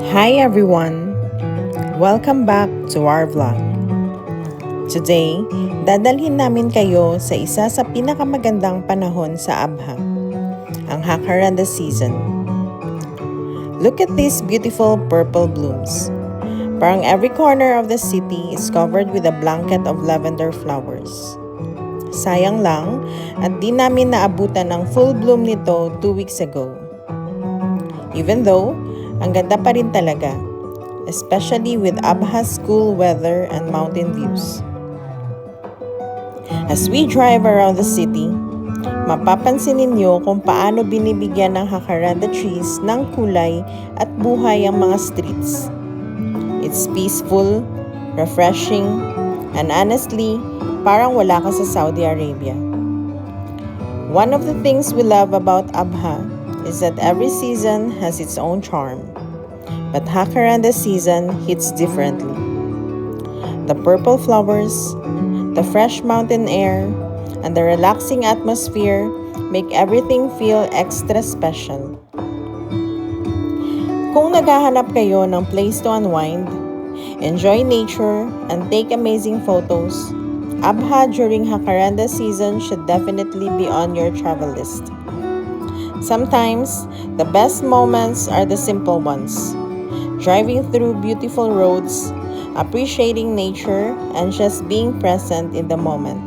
Hi everyone! Welcome back to our vlog. Today, dadalhin namin kayo sa isa sa pinakamagandang panahon sa Abha, ang Jacaranda season. Look at these beautiful purple blooms. Parang every corner of the city is covered with a blanket of lavender flowers. Sayang lang at di namin naabutan ang full bloom nito 2 weeks ago. Even though, ang ganda pa rin talaga, especially with Abha's cool weather and mountain views. As we drive around the city, mapapansin ninyo kung paano binibigyan ng jacaranda trees ng kulay at buhay ang mga streets. It's peaceful, refreshing, and honestly, parang wala ka sa Saudi Arabia. One of the things we love about Abha is that every season has its own charm. But Jacaranda season hits differently. The purple flowers, the fresh mountain air, and the relaxing atmosphere make everything feel extra special. Kung naghahanap kayo ng place to unwind, enjoy nature, and take amazing photos, Abha during Jacaranda season should definitely be on your travel list. Sometimes, the best moments are the simple ones. Driving through beautiful roads, appreciating nature, and just being present in the moment.